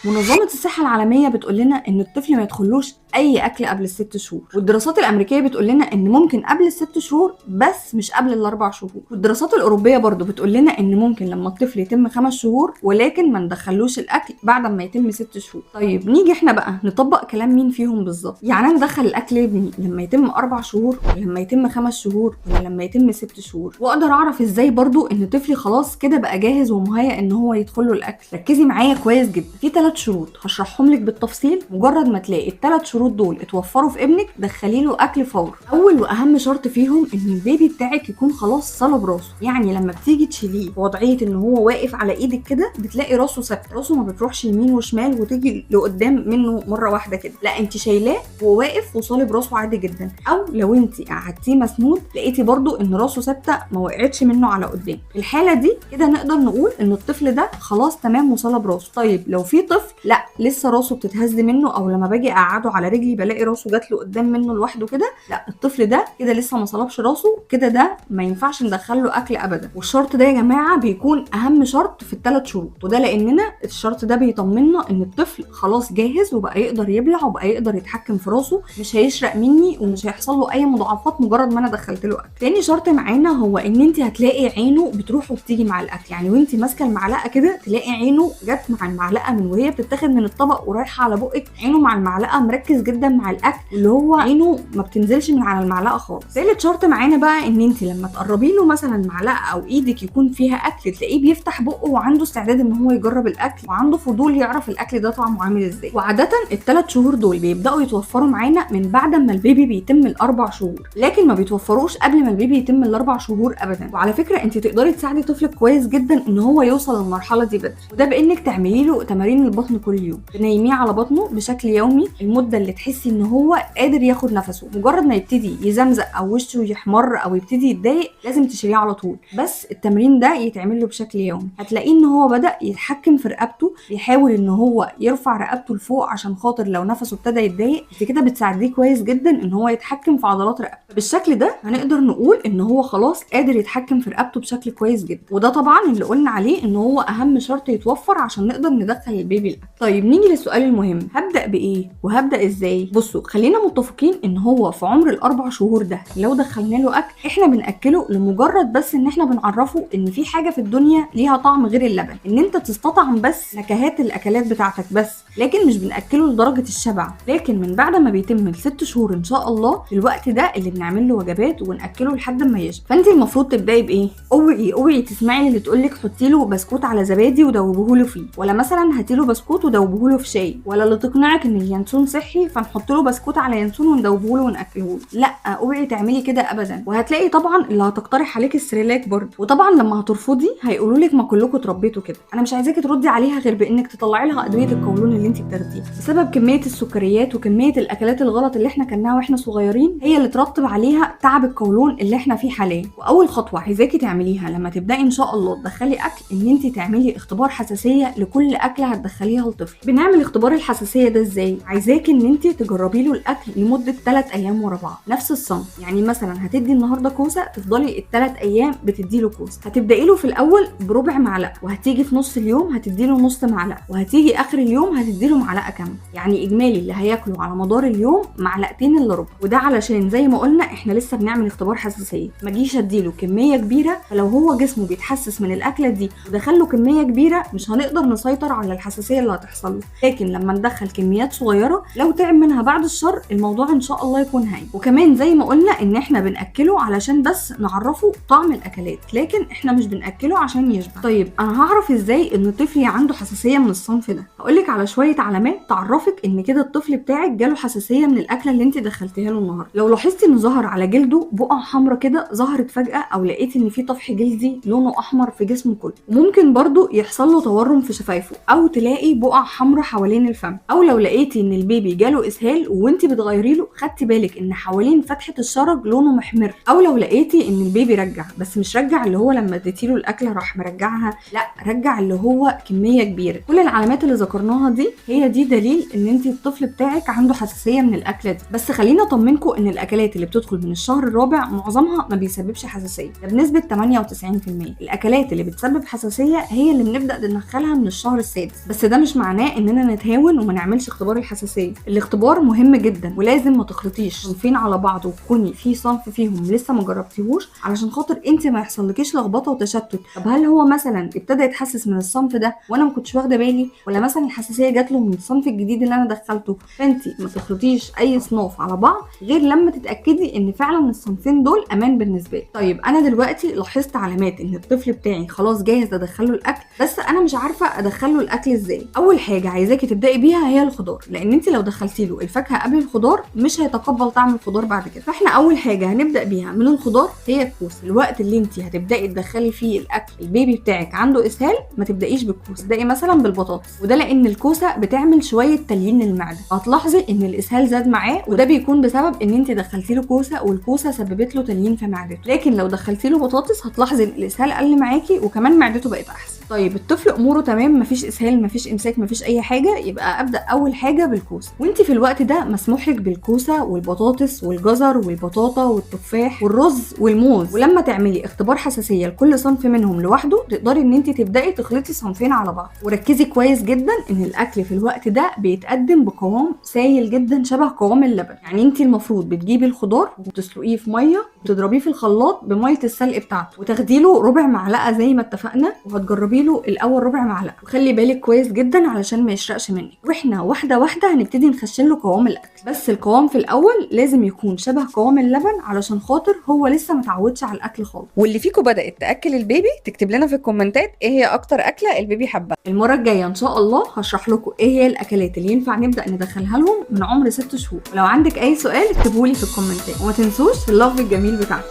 منظمة الصحة العالمية بتقول لنا إن الطفل ما يدخلوش أي أكل قبل ال6 شهور، والدراسات الأمريكية بتقول لنا إن ممكن قبل ال6 شهور بس مش قبل ال4 شهور، والدراسات الأوروبية برضو بتقول لنا إن ممكن لما الطفل يتم 5 شهور ولكن ما ندخلوش الأكل بعد ما يتم 6 شهور. طيب نيجي إحنا بقى نطبق كلام مين فيهم بالظبط؟ يعني أنا أدخل الأكل لابني لما يتم 4 شهور ولا لما يتم 5 شهور ولا لما يتم 6 شهور؟ وأقدر أعرف إزاي برضو إن طفلي خلاص كده بقى جاهز ومهيأ إن هو يدخل له الأكل؟ ركزي معايا كويس جدا، في 3 شروط هشرحهم لك بالتفصيل. مجرد ما تلاقي ال3 شروط دول اتوفروا في ابنك دخلي له اكل فور. اول واهم شرط فيهم ان البيبي بتاعك يكون خلاص صلب راسه، يعني لما بتيجي تشيليه في وضعيه ان هو واقف على ايدك كده بتلاقي راسه ثابته، راسه ما بتروحش يمين وشمال وتيجي لقدام منه مره واحده كده، لا انت شايلاه وهو واقف وصالب راسه عادي جدا. او لو انت قعدتيه مسنود لقيتي برضو ان راسه ثابته ما وقعتش منه على قدام، في الحاله دي كده نقدر نقول ان الطفل ده خلاص تمام وصلب راسه. طيب لو في طفل لا لسه راسه بتتهز منه، او لما باجي اقعده على رجلي بلاقي راسه جات له قدام منه لوحده كده، لا الطفل ده كده لسه ما صلبش راسه، كده ده ما ينفعش ندخل له اكل ابدا. والشرط ده يا جماعه بيكون اهم شرط في ال3 شروط، وده لاننا الشرط ده بيطمنا ان الطفل خلاص جاهز وبقى يقدر يبلع وبقى يقدر يتحكم في راسه، مش هيشرق مني ومش هيحصل له اي مضاعفات مجرد ما انا دخلت له اكل. تاني شرط معانا هو ان انت هتلاقي عينه بتروح وبتيجي مع الاكل، يعني وانت ماسكه المعلقه كده تلاقي عينه جت مع المعلقه من وهي بتتاخد من الطبق ورايحه على بقك، عينه مع المعلقه مركز جدا مع الاكل، اللي هو عينه ما بتنزلش من على المعلقه خالص. ثالث شرط معانا بقى ان انت لما تقربي له مثلا معلقه او ايدك يكون فيها اكل تلاقيه بيفتح بقه وعنده استعداد ان هو يجرب الاكل وعنده فضول يعرف الاكل ده طعمه عامل ازاي. وعاده ال3 شهور دول بيبداوا يتوفروا معانا من بعد ما البيبي بيتم ال4 شهور، لكن ما بيتوفروش قبل ما البيبي يتم ال4 شهور ابدا. وعلى فكره انت تقدري تساعدي طفلك كويس جدا ان هو يوصل للمرحله دي بدري، وده بانك تعملي له تمارين البطن كل يوم، تنيميه على بطنه بشكل يومي المده اللي تحسي ان هو قادر ياخد نفسه. مجرد ما يبتدي يزمزق او وشه يحمر او يبتدي يتضايق لازم تشيليه على طول، بس التمرين ده يتعمل له بشكل يومي. هتلاقيه ان هو بدا يتحكم في رقبته، بيحاول ان هو يرفع رقبته لفوق عشان خاطر لو نفسه ابتدى يتضايق انت كده بتساعديه كويس جدا ان هو يتحكم في عضلات رقبته. بالشكل ده هنقدر نقول ان هو خلاص قادر يتحكم في رقبته بشكل كويس جدا، وده طبعا اللي قلنا عليه ان هو اهم شرط يتوفر عشان نقدر ندخل البيبي الاكل. طيب نيجي للسؤال المهم، هبدا بايه وهبدا ازاي؟ بصوا خلينا متفقين ان هو في عمر ال4 شهور ده لو دخلنا له اكل احنا بناكله لمجرد بس ان احنا بنعرفه ان في حاجه في الدنيا ليها طعم غير اللبن، ان انت تستطعم بس نكهات الاكلات بتاعتك بس، لكن مش بناكله لدرجه الشبع. لكن من بعد ما بيتم ال6 شهور ان شاء الله في الوقت ده اللي بنعمل له وجبات وناكله لحد ما يشبع. فانت المفروض تبداي بايه؟ اوعي تسمعي اللي تقول لك حطي له بسكوت على زبادي ودوبوه له فيه، ولا مثلا هاتي له بسكوت ودوبوه له في شاي، ولا اللي تقنعك ان اليانسون صحي فنحط له بسكوت على ينسون وندوبه له وناكله له. لا اوعي تعملي كده ابدا. وهتلاقي طبعا اللي هتقترح عليك السريلاك برضه، وطبعا لما هترفضي هيقولوا لك ما كلكم اتربيتوا كده. انا مش عايزاكي تردي عليها غير بانك تطلعي لها ادويه القولون اللي انت بتاخديها، بسبب كميه السكريات وكميه الاكلات الغلط اللي احنا كلناها واحنا صغيرين هي اللي ترتب عليها تعب القولون اللي احنا فيه حاليا. واول خطوه عايزاكي تعمليها لما تبداي ان شاء الله تدخلي اكل ان انت تعملي اختبار حساسيه لكل اكله هتدخليها للطفل. بنعمل اختبار الحساسيه ده ازاي؟ عايزاكي ان انت تجربي له الاكل لمده 3 ايام ورا بعض نفس الصنف، يعني مثلا هتدي النهارده كوسه تفضلي ال3 ايام بتدي له كوسه، هتبداي له في الاول بربع معلقه، وهتيجي في نص اليوم هتدي له نص معلقه، وهتيجي اخر اليوم هتدي له معلقه كامله، يعني اجمالي اللي هياكله على مدار اليوم معلقتين الا ربع. وده علشان زي ما قلنا احنا لسه بنعمل اختبار حساسيه، ما اجيش اديله كميه كبيره فلو هو جسمه بيتحسس من الاكله دي ودخله كميه كبيره مش هنقدر نسيطر على الحساسيه اللي هتحصل له. لكن لما ندخل كميات صغيره لو تعب منها بعد الشر الموضوع ان شاء الله يكون هاي. وكمان زي ما قلنا ان احنا بناكله علشان بس نعرفه طعم الاكلات، لكن احنا مش بناكله عشان يشبع. طيب انا هعرف ازاي ان طفلي عنده حساسيه من الصنف ده؟ هقولك على شويه علامات تعرفك ان كده الطفل بتاعك جاله حساسيه من الاكله اللي انت دخلتيها له النهارده. لو لاحظتي ان ظهر على جلده بقع حمراء كده ظهرت فجاه، او لقيتي ان في طفح جلدي لونه احمر في جسمه كله، وممكن برضو يحصل له تورم في شفايفه، او تلاقي بقع حمراء حوالين الفم، او لو لقيتي ان البيبي جاله اسهال وانت بتغيري له خدتي بالك ان حوالين فتحه الشرج لونه محمر، او لو لقيتي ان البيبي رجع بس مش رجع اللي هو لما اديتي له الاكله راح مرجعها، لا رجع اللي هو كميه كبيره. كل العلامات اللي ذكرناها دي هي دي دليل ان انت الطفل بتاعك عنده حساسيه من الاكله دي. بس خلينا اطمنكم ان الاكلات اللي بتدخل من الشهر الرابع معظمها ما بيسببش حساسيه، ده بنسبه 98%. الاكلات اللي بتسبب حساسيه هي اللي بنبدا ندخلها من الشهر السادس، بس ده مش معناه اننا نتهاون وما نعملش اختبار الحساسيه. الاختبار مهم جدا ولازم ما تخلطيش صنفين على بعض وتكوني في صنف فيهم لسه ما جربتيهوش علشان خاطر انت ما يحصلكيش لخبطه وتشتت. طب هل هو مثلا ابتدى يتحسس من الصنف ده وانا ما كنتش واخده بالي، ولا مثلا الحساسيه جات له من الصنف الجديد اللي انا دخلته؟ فانت ما تخلطيش اي صناف على بعض غير لما تتاكدي ان فعلا الصنفين دول امان بالنسبه لك. طيب انا دلوقتي لاحظت علامات ان الطفل بتاعي خلاص جاهز ادخله الاكل، بس انا مش عارفه ادخله الاكل ازاي. اول حاجه عايزاكي تبداي بيها هي الخضار، لان انت لو دخلتي له الفاكهه قبل الخضار مش هيتقبل طعم الخضار بعد كده. فاحنا اول حاجه هنبدا بيها من الخضار هي الكوس. الوقت اللي انت هتبداي تدخلي فيه الاكل البيبي بتاعك عنده اسهال، ما تبدايش بالكوس، ابداي مثلا بالبطاطس، وده لان الكوسه بتعمل شويه تليين للمعده. هتلاحظي ان الاسهال زاد معاه، وده بيكون بسبب ان انت دخلتي له كوسه والكوسه سببت له تليين في معدته. لكن لو دخلتي له بطاطس هتلاحظي ان الاسهال قل معاكي وكمان معدته بقت احسن. طيب الطفل اموره تمام، مفيش اسهال مفيش امساك مفيش اي حاجه، يبقى ابدا اول حاجه بالكوسه. وانت في الوقت ده مسموح لك بالكوسه والبطاطس والجزر والبطاطا والتفاح والرز والموز. ولما تعملي اختبار حساسيه لكل صنف منهم لوحده تقدري ان انت تبداي تخلطي صنفين على بعض. وركزي كويس جدا ان الاكل في الوقت ده بيتقدم بقوام سايل جدا شبه قوام اللبن. يعني انت المفروض بتجيبي الخضار وتسلقيه في ميه وتضربيه في الخلاط بميه السلق بتاعته، وتاخدي له ربع معلقه زي ما اتفقنا، وهتجربي له الاول ربع معلقه، وخلي بالك كويس جدا علشان ما يشرقش منك. واحنا واحده واحده هنبتدي نخشن له قوام الاكل، بس القوام في الاول لازم يكون شبه قوام اللبن علشان خاطر هو لسه متعودش على الاكل خالص. واللي فيكم بدات تاكل البيبي تكتب لنا في الكومنتات ايه هي اكتر اكله البيبي حبها. المره الجايه ان شاء الله هشرح لكم ايه هي الاكلات اللي ينفع نبدا ندخلها لهم من عمر 6 شهور. ولو عندك اي سؤال اكتبوا لي في الكومنتات، وما تنسوش اللاف الجميل بتاعكم.